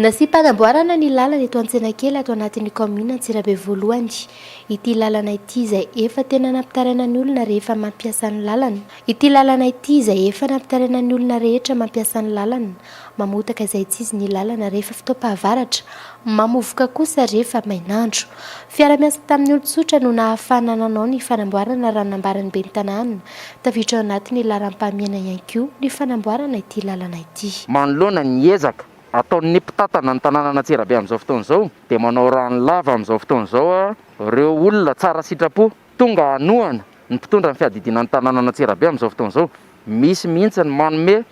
Nasy-panamboarana ny lalana eto Antsenakely ato anatin'ny commune Antsirabe voalohany. Ity lalana ity izay efa tena nampitaraina ny olona rehefa mampiasa ny lalana. Ity lalana ity izay efa nampitaraina ny olona rehetra mampiasa ny lalana. Mamotaka izay tsy izy ny lalana rehefa fotoam-pahavaratra, mamovoka kosa rehefa mainandro. Fiara-miasa tamin'ny olo-tsotra no nahafahana nanao ny fanamboarana raha nambaran'ny ben'ny tanàna. Tafiditra ao anatin'ny laharam-pahamehana ihany koa ny fanamboarana ity lalana ity. Manoloana ny ezaka ataon'ny mpitatana ny tanàna Antsirabe amin'izao fotoana izao dia manao rano lava amin'izao fotoana izao ireo olona tsara sitrapo tonga anohana ny mpitondra ny fiadidinan'ny tanàna Antsirabe amin'izao fotoana izao. Misy mihitsy ny manome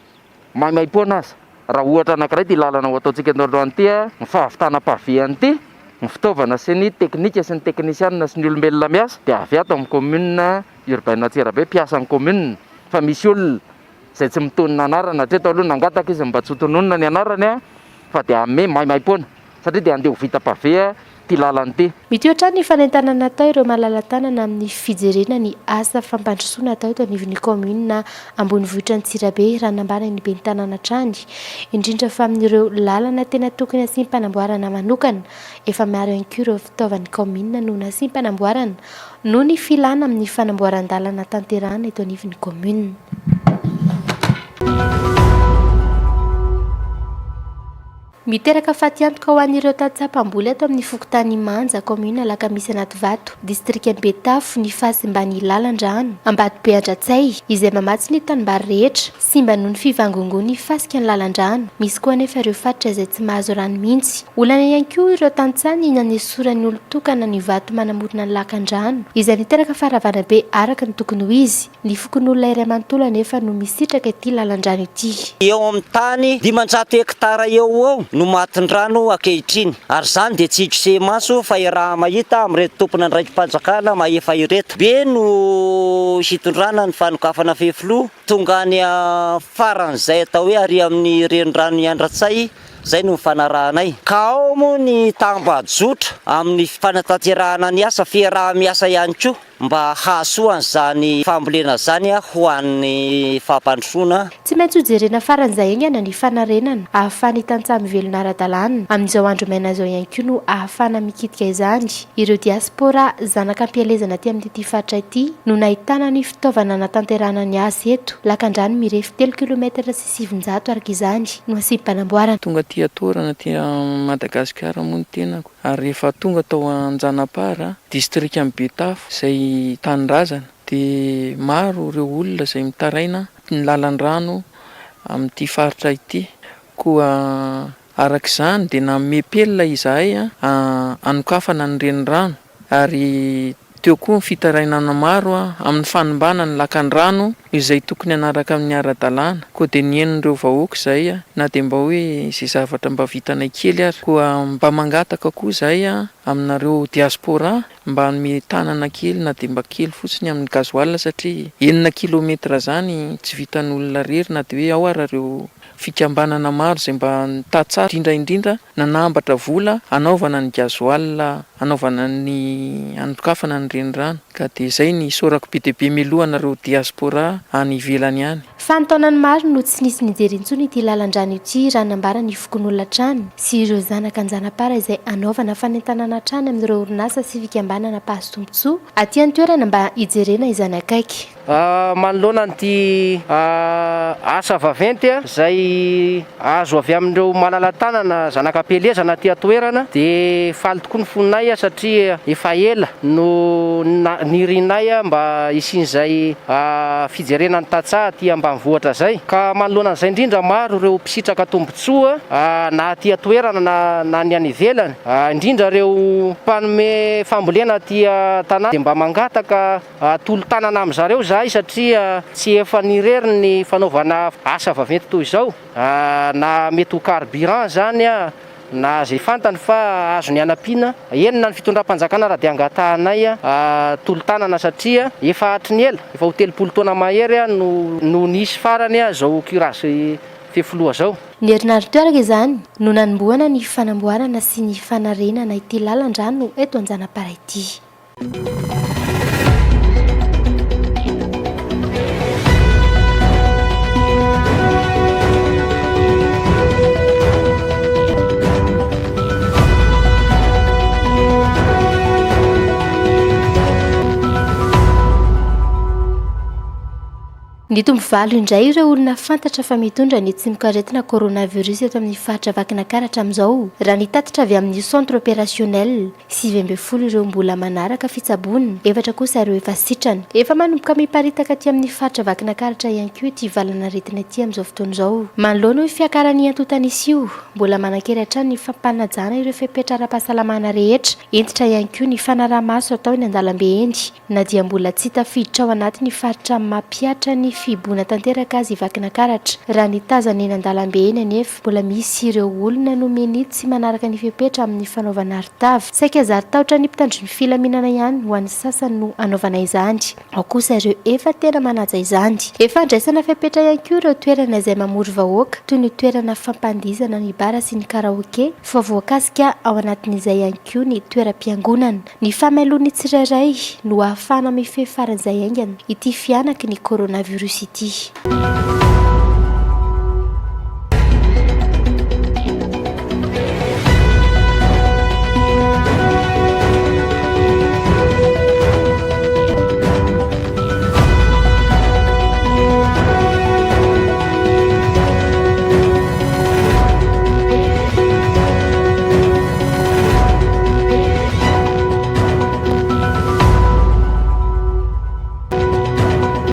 maimaipoana azy raha ohatra anankiray ty lalana ho ataontsika androany ty ny fahavitana paviany ty ny fitaovana sy ny teknika sy ny teknisianina sy ny olombelona miasa dia avy ato amin'ny commune urbaine Antsirabe mpiasa ny commune. Fa misy olona izay tsy mitonona anarana hatreto aloha nangataka izy mba tsy hotononona ny anarany fa dia ame maimaipoana satria dia andeha ho vita pave ty lalana ty. Mety ohatrany ny fanentanana natao ireo malala-tanana amin'ny fijerena ny asa fampandrosoana atao eto anivon'ny commune ambonivohitra Antsirabe raha nambara ny ben'ny tanàna hatrany, indrindra fa amin'ireo lalana tena tokony asim-panamboarana manokana. Efa miaro ihany koa ireo fitaovan'ny commune no nasim-panamboarana noho ny filana amin'ny fanamboaran-dalana tanterahana eto anivon'ny commune. Miteraka fatiantoka ho an'ireo tatsapam-boly ato amin'ny fokontany Manja, commune Alakamisy Anativato, distrikan'i Betafo ny fahasimbany lakandrano ambatobe Andratsay izay mamatsy ny tanimbary rehetra simba noho ny fivangongon'ny fasika ny lakandrano. Misy koa anefa ireo faritra izay tsy mahazo rano mihitsy. Olana ihany koa ireo tantsany nanesoran'ny olo-tokana ny vato manamorona ny lakandrano izay niteraka faharavana be araka ny tokony ho izy. Ny fokon'olona iray manontolo anefa no misitraka ity lakandrano ity. Eo amin'ny tany 500 hektara eo no matin-drano ankehitriny ary izany dia tsy hidroseh maso fa raha mahita amin'ireto tompona andraiki-panjakana maefa ireto be no sitondrana ny fanokafana fefilo tonga any faran'izay atao hoe ary amin'ny renirano Andratsay. Zay no fanarahanay ka ao moa ny tambajotra amin'ny fanatanterahana ny asa fiaraha miasa ihany koa mba hahasoan' zany fambolena zany ho an'ny fampandrosoana. Tsy maintsy hojerena faran'izay eny ny fanarenana ahafahany tantsaha mivelona ara-dalàna amin'izao andro maina izao ihany koa no ahafahana mikitika izany. Ireo diaspora zanaka ampielezana aty amin'ity faritra ity no nahitana ny fitaovana natanterahana ny asa eto. Lakandrano mirefy 3 kilometatra sy 700 araka izany no asim-panamboarana. Tonga ty atorana ty Madagascar moa ny tenako ary rehefa tonga tao Anjanapara distrikan'i Betafo izay tanindrazana dia maro ireo olona izay mitaraina ny lakandrano amin'ity faritra ity. Koa arak'izany dia namepelona izahay anokafana ny renirano ary teo koa ny fitarainana maro amin'ny fanombanana ny lakandrano izay tokony hanaraka amin'ny ara-dalàna. Koa dia nienon'ireo vahoaka izay na dia mba hoe izay zavatra mba vitanay kely ary. Koa mba mangataka koa izay aminareo diaspora mba hanome tanana kely na dia mba kely fotsiny amin'ny gazoaly satria 9 kilometatra zany tsy vitan'olona rery na dia hoe ao ara ireo fikambanana maro izay mba tatsara indrindra nanambatra vola anaovana ny gazoaly anaovana ny anokafana ny renirano. Ka dia izay ny sorako be dia be milohanareo diaspora any ivelany any. Fantaonany maro no tsy nisy nijery intsony ity lakandrano ity raha nambara ny fokon'olona trany sy ireo zanaka Anjanapara izay anaovana fanentanana trany amin'ireo orinasa sy fikambanana pahazo tombontsoa aty an-toerana mba hijerena izany akaiky. Manoloana an'ity asa vaventy izay azo avy amin'ireo malala-tanana zanaka ampielezana aty atoerana dia faly tokoa ny foninay satria efa ela no nirinay mba isin'izay fijerena ny tatsaha aty ambanivohitra zay. Ka manoloana an'izay indrindra maro ireo mpisitraka tombontsoa na aty atoerana na ny any ivelany indrindra ireo mpanome fambolena aty tanàna dia mba mangataka tolo-tanana amin'izareo zahay satria tsy efa nirery ny fanaovana asa vaventy toy izao na mety ho carburant zany na zay fantany fa azo ny anampiana enina ny fitondram-panjakana raha dia angatahanay tolo-tanana satria efa hatry ny ela efa ho 3 taona mahery no nisy farany zao kurasy fefoloa zao. Ny herinaratra araka izany no nanomboana ny fanamboarana sy ny fanarenana ity lakandrano eto Anjanapara ity. Ny tombo valo indray ireo olona fantatra fa mitondra ny tsy mikaretina coronavirus eto amin'ny faritra Vakinankaratra amin'izao. Raha nitatitra avy amin'ny centre opérationnel 20 ireo mbola manaraka fitsaboana, 4 kosa ireo efa sitrana. Efa manomboka miparitaka aty amin'ny faritra Vakinankaratra ihany koa ity valana retina ity amin'izao fotoana izao. Manoloana ny fiakarany antotanisy io, mbola manankery hatrany ny fampanajana ireo fepetra ara-pahasalamana rehetra. Entitra ihany koa ny fanaraha-maso atao eny an-dalambe eny, na dia mbola tsy tafiditra ao anaty ny faritra mampiatra ny fiboana tanteraka azy Vakinankaratra. Raha ny tazana eny an-dalambe eny anefa mbola misy ireo olona nomeny tsy manaraka ny fepetra amin'ny fanaovana aritavy. Saika zaritaotra ny mpitandro ny filaminana ihany ho an'ny sasany no anaovana izany. Ao kosa ireo efa tena manaja izany. Efa andraisana fepetra ihany koa ireo toerana izay mamory vahoaka toy ny toerana fampandizana ny bara sy ny karaoke, fa voakasika ao anatin'izay ihany koa ny toeram-piangonana. Ny famelony tsirairay no ahafahana mifehy faran'izay aingana ity fianaky ny coronavirus ity.